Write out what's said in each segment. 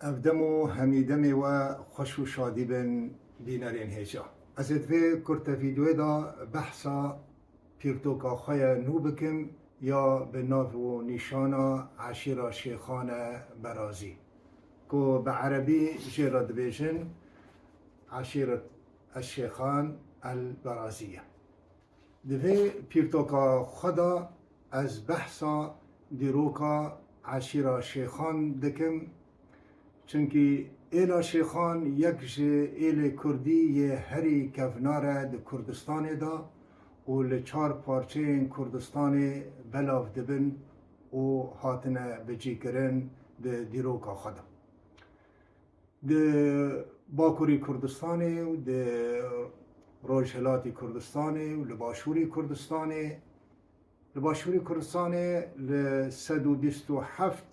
افدمو همیدمی و خوش و شادی بن بینرین هیچا از ادوی کرت ویدیو دا بحثا پیرتوکا خواه نو بکم یا به ناو و نیشانا عشیرا شیخان برازی که به عربی جرد بیشن عشیرت الشیخان البرازیه دوی پیرتوکا خدا از بحثا دیروکا عشیرا شیخان دکم چونکی ایلا شیخان یک ایل کردی یه هری کفناره ده کردستان دا و لچار پارچه این کردستان بلاف دبن و هاتنه بجی کرن ده دیروکا خدا ده باکوری کردستان و ده روشهلاتی کردستان و لباشوری کردستان ل 127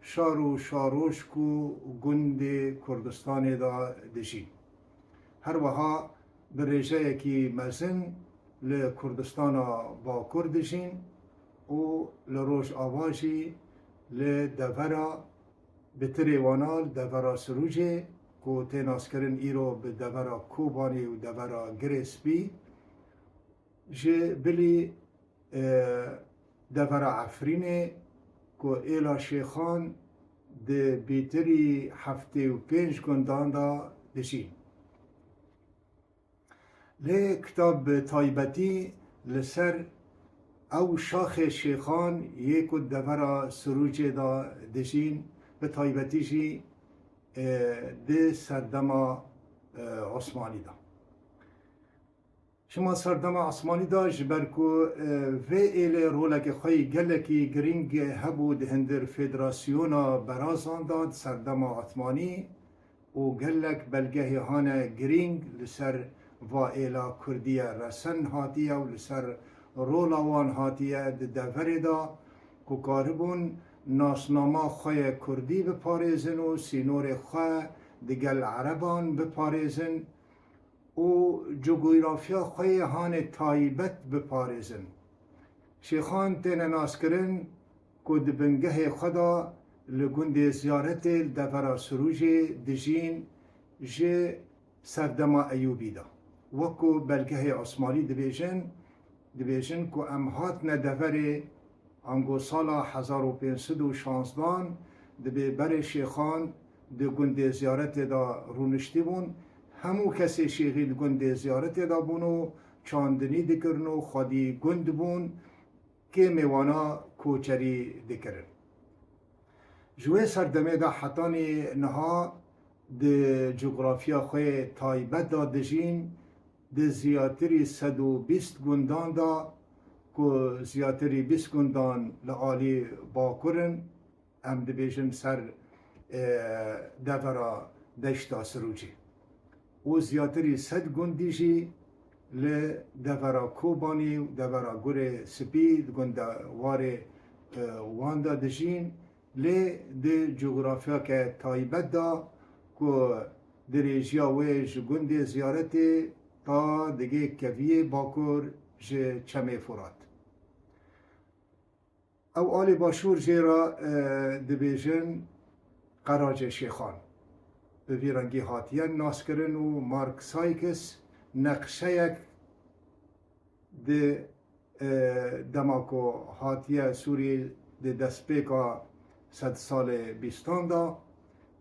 شار و شاروشک و گند کردستان دا دشین هر وها به ریشه یکی مزن لکردستان با کردشین و لروش آواشی لدورا به تریوانال دورا سروجه که تیناس کرن ایرو به دورا کوبانی و دورا گریسپی جه بلی دورا عفرینه که ایلا شیخان ده بیتری 75 گندان دا دشین لی کتاب تایبتی لسر او شاخ شیخان یک دورا سروج دا دشین به تایبتیشی ده سردما عثمانی دا شما سردما عثمانی دا جبرکو و ایل رولک خوی گلکی گرینگ هبود هندر فدراسیونا برازان داد سردما عثمانی و گلک بلگه هانه گرینگ لسر و ایلا کردیه رسن هاتیه و لسر رولاوان هاتیه ده دوره دا که کاربون ناسناما خوی کردی بپاریزن و سینور خوی دگل عربان بپاریزن و جغرافیا خوی هان تایبت بپارزن شیخان تین ناس کرن که دبنگه خدا لگند زیارت دورا سروج دجین جه سردما ایوبی دا وکو بلگه عثمانی دبیجن که امهات ندوره انگو سالا 1516 دبی بر شیخان ده گند زیارت دا رونشتی بون همو کسی شیخی گند زیارت دا بونو چاندنی دکرنو خودی گند بون که میوانا کوچری دکرن جوه سردمه دا حتانی نها ده جغرافیا خوی تایبت دا دجین ده زیاتری 120 گندان دا که زیاتری 20 گندان لعالی باکرن ام دبیجن سر دورا دشتا سروجی و زیاتری 100 گندیجی لدورا کوبانی و دورا گوره سپید گنده وار واندا دجین ده جغرافیا که تایبت دا که دریجیا ویج گنده زیارت تا دیگه کویه باکر جه چمه فرات او آل باشور جیرا دبیجن قراج شیخان به ویرانگی هاتیان ناس کرن و مارک سایکس نقشه یک ده دماکو هاتیه سوری ده دسپیکا 100 سال بیستان دا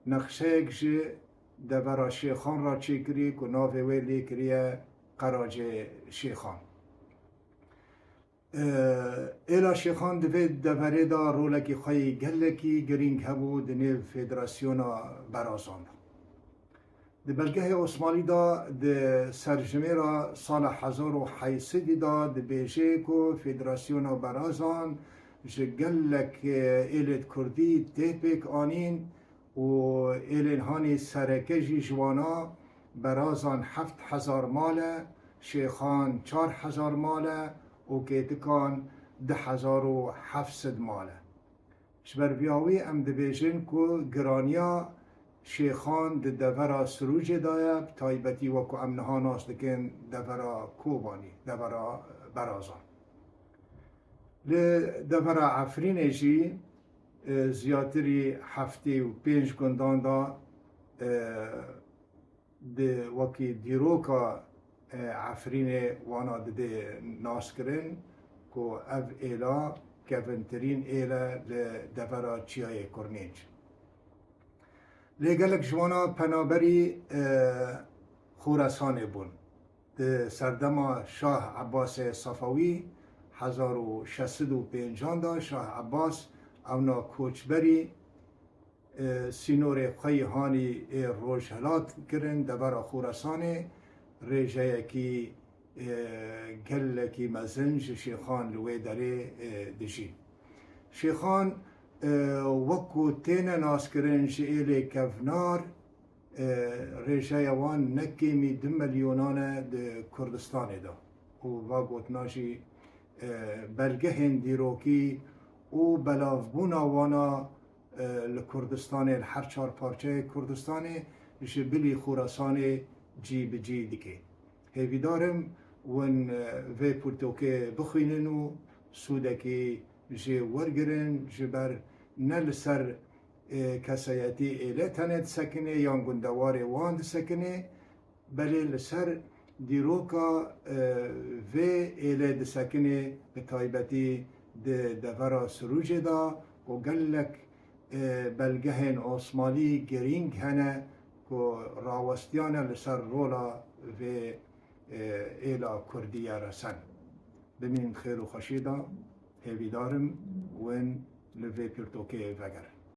نقشه یک جه دورا شیخان را چی کری که ناوه ویلی کریه قراج شیخان ایلا شیخان دوی دوره دا رولکی خواهی گلکی گرینگ هبو دنیو فدراسیونا برازان ده بلگه عثمانی دا ده سرجمه را سال 1800 دا ده بیشه که فدراسیونا برازان جه گلک ایلت کردی تیپک آنین و ایلین هانی سرکجی جوانا برازان 7000 ماله شیخان 4000 ماله و کیتکان 10700 ماله شبر بیاوی ام دبیجن که گرانیا شیخان ده دورا سروج دایب تایبتی وکو امنها ناس دکن دورا کوبانی دورا برازان دورا عفرین جی زیاتری 75 گندان دا ده وکی دیروکا عفرین وانا ده ناس کرن که اف ایلا کفنترین ایلا لدفرا چیای کرنیج لگلک جوانا پنابری خوراسان بون ده سردما شاه عباس صفوی 1650 دا شاه عباس اونا کوچبری سینور خوی هانی روشهلات کرن دبر خوراسان ریجه کی گل کی مزنج شیخان لوی داره دشی شیخان وکو تین ناس کرن جئیل کفنار ریجه وان نکیمی 2 میلیونان کردستان دا و واگوتناشی بلگه دیروکی او بلافبون وانا لکردستان هر 4 پارچه کردستان جبلی خوراسان جی بجی دیگه هیوی دارم ون وی پورتوکه بخوینن و سودکی جی ورگرن جبر نل سر کسایتی ایله تنید سکنه یا گندوار واند سکنه بلی لسر دیروکا و ایله دسکنه به تایبتی دورا سروج دا و گلک بلگهن عثمانی گرینگ هنه که راوستیانه لسر رولا و ایلا کردیه رسن بمین خیر و خشیدا هیوی دارم ون لوی پرتوکه وگر